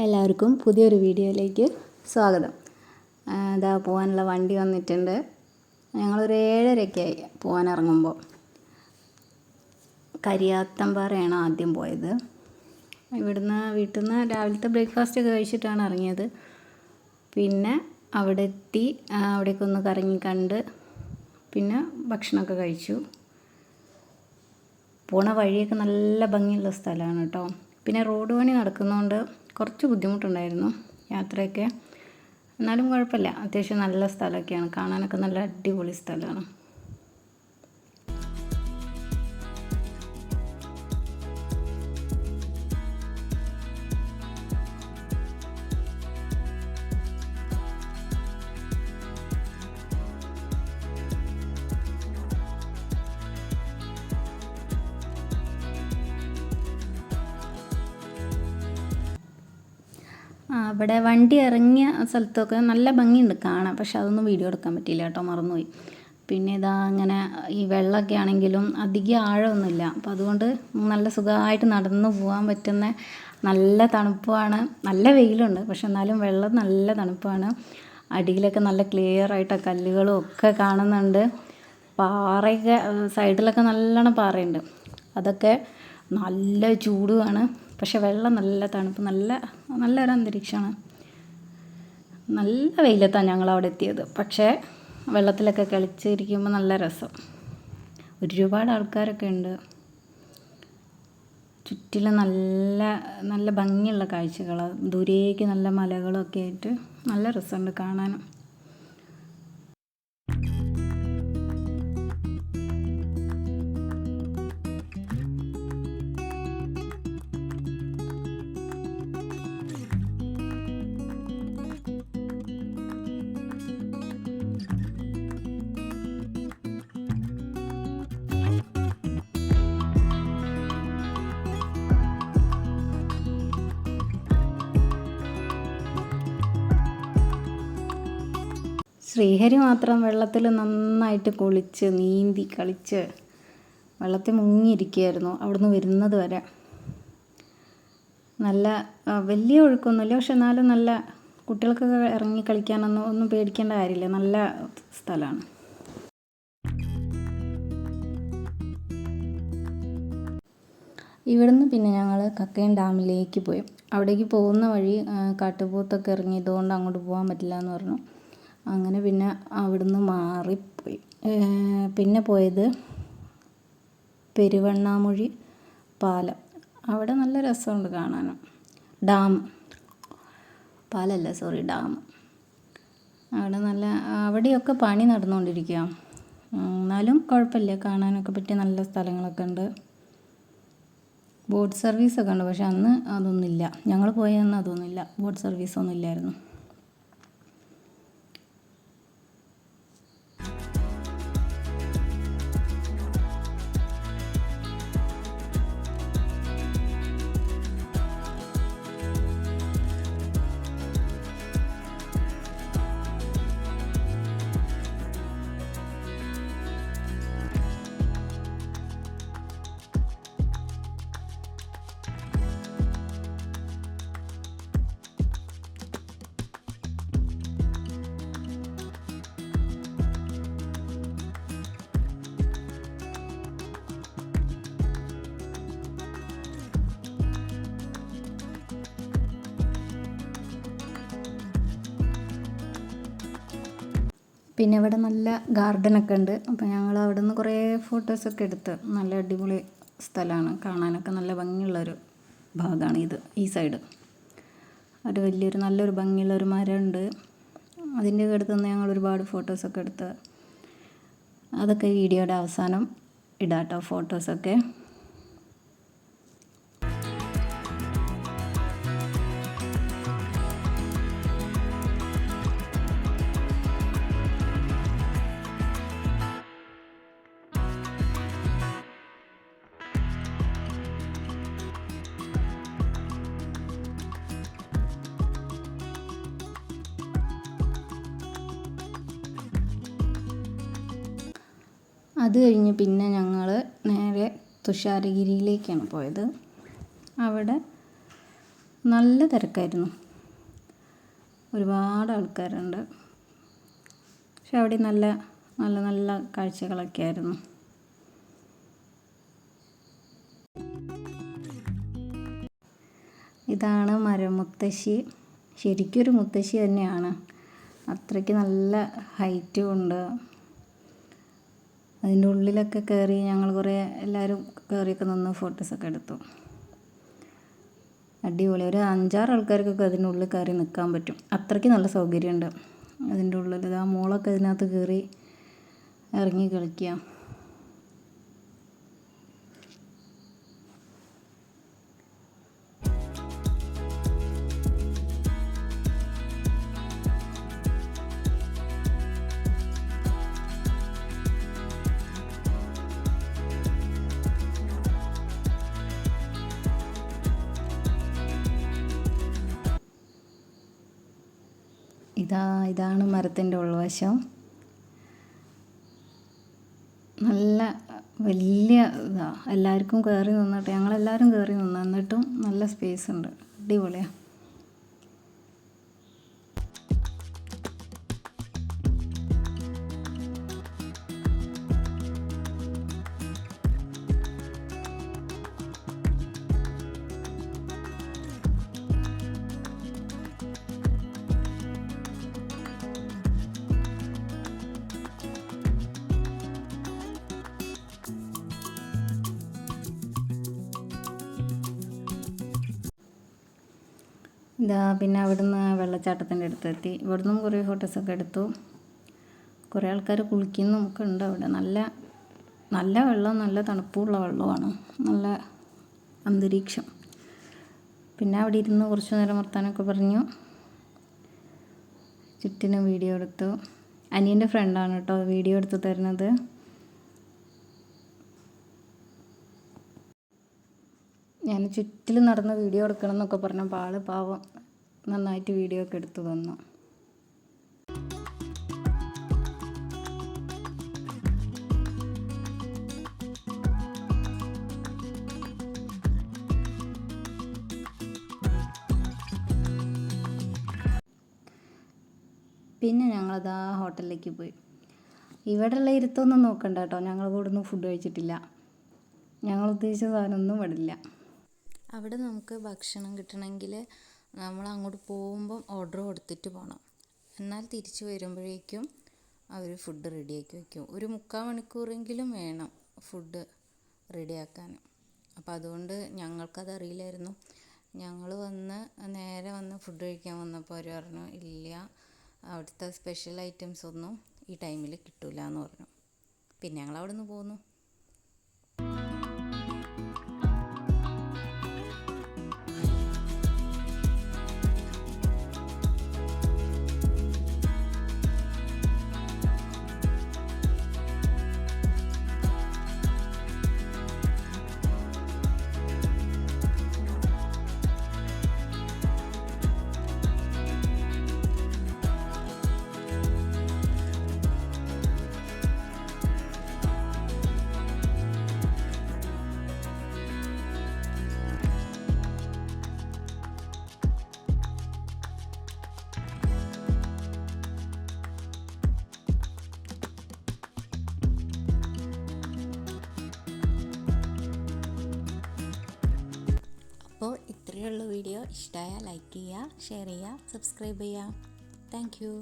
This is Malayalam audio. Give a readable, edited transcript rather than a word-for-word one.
എല്ലാവർക്കും പുതിയൊരു വീഡിയോയിലേക്ക് സ്വാഗതം. ഇതാ പോകാനുള്ള വണ്ടി വന്നിട്ടുണ്ട്. ഞങ്ങളൊരു 7:30-ആയി പോകാനിറങ്ങുമ്പോൾ. കരിയാത്തമ്പാറയാണ് ആദ്യം പോയത്. വീട്ടിൽ നിന്ന് രാവിലത്തെ ബ്രേക്ക്ഫാസ്റ്റൊക്കെ കഴിച്ചിട്ടാണ് ഇറങ്ങിയത്. പിന്നെ അവിടെ എത്തി അവിടേക്കൊന്ന് കറങ്ങി കണ്ട് പിന്നെ ഭക്ഷണമൊക്കെ കഴിച്ചു. പോണ വഴിയൊക്കെ നല്ല ഭംഗിയുള്ള സ്ഥലമാണ് കേട്ടോ. പിന്നെ റോഡ് പണി നടക്കുന്നതുകൊണ്ട് കുറച്ച് ബുദ്ധിമുട്ടുണ്ടായിരുന്നു യാത്രയൊക്കെ. എന്നാലും കുഴപ്പമില്ല, അത്യാവശ്യം നല്ല സ്ഥലമൊക്കെയാണ്, കാണാനൊക്കെ നല്ല അടിപൊളി സ്ഥലമാണ്. അവിടെ വണ്ടി ഇറങ്ങിയ സ്ഥലത്തൊക്കെ നല്ല ഭംഗിയുണ്ട് കാണാൻ. പക്ഷെ അതൊന്നും വീഡിയോ എടുക്കാൻ പറ്റിയില്ല കേട്ടോ, മറന്നുപോയി. പിന്നെ ഇതാ അങ്ങനെ ഈ വെള്ളമൊക്കെ ആണെങ്കിലും അധികം ആഴമൊന്നുമില്ല. അപ്പോൾ അതുകൊണ്ട് നല്ല സുഖമായിട്ട് നടന്നു പോകാൻ പറ്റുന്ന നല്ല തണുപ്പാണ്. നല്ല വെയിലുണ്ട്, പക്ഷെ എന്നാലും വെള്ളം നല്ല തണുപ്പാണ്. അടിയിലൊക്കെ നല്ല ക്ലിയർ ആയിട്ട് കല്ലുകളും ഒക്കെ കാണുന്നുണ്ട്. പാറയൊക്കെ സൈഡിലൊക്കെ നല്ലോണം പാറയുണ്ട്. അതൊക്കെ നല്ല ചൂടുമാണ്, പക്ഷെ വെള്ളം നല്ല തണുപ്പ്, നല്ലൊരു അന്തരീക്ഷമാണ്. നല്ല വെയിലത്താണ് ഞങ്ങളവിടെ എത്തിയത്. പക്ഷേ വെള്ളത്തിലൊക്കെ കളിച്ചിരിക്കുമ്പോൾ നല്ല രസം. ഒരുപാട് ആൾക്കാരൊക്കെ ഉണ്ട്. ചുറ്റിലും നല്ല നല്ല ഭംഗിയുള്ള കാഴ്ചകളാണ്. ദൂരേക്ക് നല്ല മലകളൊക്കെ ആയിട്ട് നല്ല രസമുണ്ട് കാണാനും. ശ്രീഹരി മാത്രം വെള്ളത്തിൽ നന്നായിട്ട് കുളിച്ച് നീന്തി കളിച്ച് വെള്ളത്തിൽ മുങ്ങിയിരിക്കുകയായിരുന്നു അവിടുന്ന് വരുന്നത് വരെ. നല്ല വലിയ ഒഴുക്കൊന്നുമില്ല, പക്ഷെ എന്നാലും നല്ല കുട്ടികൾക്കൊക്കെ ഇറങ്ങി കളിക്കാനൊന്നും പേടിക്കേണ്ട കാര്യമില്ല. നല്ല സ്ഥലമാണ്. ഇവിടുന്ന് പിന്നെ ഞങ്ങൾ കക്കയം ഡാമിലേക്ക് പോയി. അവിടേക്ക് പോകുന്ന വഴി കാട്ടുപോത്തൊക്കെ ഇറങ്ങിയതുകൊണ്ട് അങ്ങോട്ട് പോകാൻ പറ്റില്ല എന്ന് പറഞ്ഞു. അങ്ങനെ പിന്നെ അവിടുന്ന് മാറിപ്പോയി. പിന്നെ പോയത് പെരുവണ്ണാമൊഴി പാലം. അവിടെ നല്ല രസമുണ്ട് കാണാനും. Dam dam. അവിടെയൊക്കെ പണി നടന്നുകൊണ്ടിരിക്കുക. എന്നാലും കുഴപ്പമില്ല, കാണാനൊക്കെ പറ്റിയ നല്ല സ്ഥലങ്ങളൊക്കെ ഉണ്ട്. ബോട്ട് സർവീസൊക്കെ ഉണ്ട്, പക്ഷെ അന്ന് അതൊന്നുമില്ല. ഞങ്ങൾ പോയ അന്ന് അതൊന്നുമില്ല, ബോട്ട് സർവീസൊന്നും ഇല്ലായിരുന്നു. പിന്നെ ഇവിടെ നല്ല ഗാർഡനൊക്കെ ഉണ്ട്. അപ്പോൾ ഞങ്ങൾ അവിടെ നിന്ന് കുറേ ഫോട്ടോസൊക്കെ എടുത്ത്. നല്ല അടിപൊളി സ്ഥലമാണ്, കാണാനൊക്കെ നല്ല ഭംഗിയുള്ളൊരു ഭാഗമാണ് ഇത്. ഈ സൈഡ് ഒരു നല്ലൊരു ഭംഗിയുള്ളൊരു മരമുണ്ട്. അതിൻ്റെ അടുത്ത് നിന്ന് ഞങ്ങൾ ഒരുപാട് ഫോട്ടോസൊക്കെ എടുത്ത്. അതൊക്കെ വീഡിയോയുടെ അവസാനം ഇടാം കേട്ടോ, ഫോട്ടോസൊക്കെ. അത് കഴിഞ്ഞ് പിന്നെ ഞങ്ങൾ നേരെ തുഷാരഗിരിയിലേക്കാണ് പോയത്. അവിടെ നല്ല തിരക്കായിരുന്നു, ഒരുപാട് ആൾക്കാരുണ്ട്. പക്ഷെ അവിടെ നല്ല നല്ല നല്ല കാഴ്ചകളൊക്കെ ആയിരുന്നു. ഇതാണ് മരമുത്തശ്ശി. ശരിക്കൊരു മുത്തശ്ശി തന്നെയാണ്, അത്രയ്ക്ക് നല്ല ഹൈറ്റും ഉണ്ട്. അതിൻ്റെ ഉള്ളിലൊക്കെ കയറി ഞങ്ങൾ കുറേ എല്ലാവരും കയറിയൊക്കെ നിന്ന് ഫോട്ടോസൊക്കെ എടുത്തു. അടിപൊളി. ഒരു 5-6 ആൾക്കാർക്കൊക്കെ അതിനുള്ളിൽ കയറി നിൽക്കാൻ പറ്റും, അത്രയ്ക്ക് നല്ല സൗകര്യമുണ്ട് അതിൻ്റെ ഉള്ളിൽ. ആ മോളൊക്കെ ഇതിനകത്ത് കയറി ഇറങ്ങി കളിക്കുക. ഇതാണ് മരത്തിൻ്റെ ഉൾവശം. നല്ല വലിയ എല്ലാവർക്കും കയറി നിന്നിട്ട്, ഞങ്ങളെല്ലാവരും കയറി നിന്ന്, എന്നിട്ടും നല്ല സ്പേസ് ഉണ്ട്, അടിപൊളിയാണ്. പിന്നെ അവിടുന്ന് വെള്ളച്ചാട്ടത്തിൻ്റെ അടുത്തെത്തി. ഇവിടുന്നും കുറേ ഫോട്ടോസൊക്കെ എടുത്തു. കുറേ ആൾക്കാർ കുളിക്കുന്നതും ഒക്കെ ഉണ്ട് അവിടെ. നല്ല നല്ല വെള്ളം, നല്ല തണുപ്പുള്ള വെള്ളമാണ്, നല്ല അന്തരീക്ഷം. പിന്നെ അവിടെ ഇരുന്ന് കുറച്ച് നേരം വർത്താനമൊക്കെ പറഞ്ഞു, ചുറ്റിനും വീഡിയോ എടുത്തു. അനിയൻ്റെ ഫ്രണ്ടാണ് കേട്ടോ വീഡിയോ എടുത്ത് തരുന്നത്. ഞാൻ ചുറ്റിലും നടന്ന് വീഡിയോ എടുക്കണം എന്നൊക്കെ പറഞ്ഞപ്പോൾ ആൾ പാവം നന്നായിട്ട് വീഡിയോ ഒക്കെ എടുത്തു തന്നു. പിന്നെ ഞങ്ങളതാ ഹോട്ടലിലേക്ക് പോയി. ഇവിടെയുള്ള ഇരുത്തൊന്നും നോക്കണ്ട കേട്ടോ, ഞങ്ങൾ ഇവിടുന്ന് ഫുഡ് കഴിച്ചിട്ടില്ല. ഞങ്ങൾ ഉദ്ദേശിച്ച സാധനമൊന്നും ഇവിടെ ഇല്ല. അവിടെ നമുക്ക് ഭക്ഷണം കിട്ടണമെങ്കിൽ നമ്മൾ അങ്ങോട്ട് പോകുമ്പം ഓർഡർ കൊടുത്തിട്ട് പോകണം. എന്നാൽ തിരിച്ച് വരുമ്പോഴേക്കും അവർ ഫുഡ് റെഡിയാക്കി വയ്ക്കും. ഒരു 3/4 മണിക്കൂറെങ്കിലും വേണം ഫുഡ് റെഡിയാക്കാൻ. അപ്പോൾ അതുകൊണ്ട് ഞങ്ങൾക്കത് അറിയില്ലായിരുന്നു. ഞങ്ങൾ നേരെ വന്ന് ഫുഡ് കഴിക്കാൻ വന്നപ്പോൾ അവർ പറഞ്ഞു, ഇല്ല, അവിടുത്തെ സ്പെഷ്യൽ ഐറ്റംസ് ഒന്നും ഈ ടൈമിൽ കിട്ടില്ല എന്ന് പറഞ്ഞു. പിന്നെ ഞങ്ങൾ അവിടെ നിന്ന് പോന്നു. അപ്പോൾ ഇത്രയുള്ള വീഡിയോ ഇഷ്ടമായാൽ ലൈക്ക് ചെയ്യുക, ഷെയർ ചെയ്യുക, സബ്സ്ക്രൈബ് ചെയ്യുക. Thank you.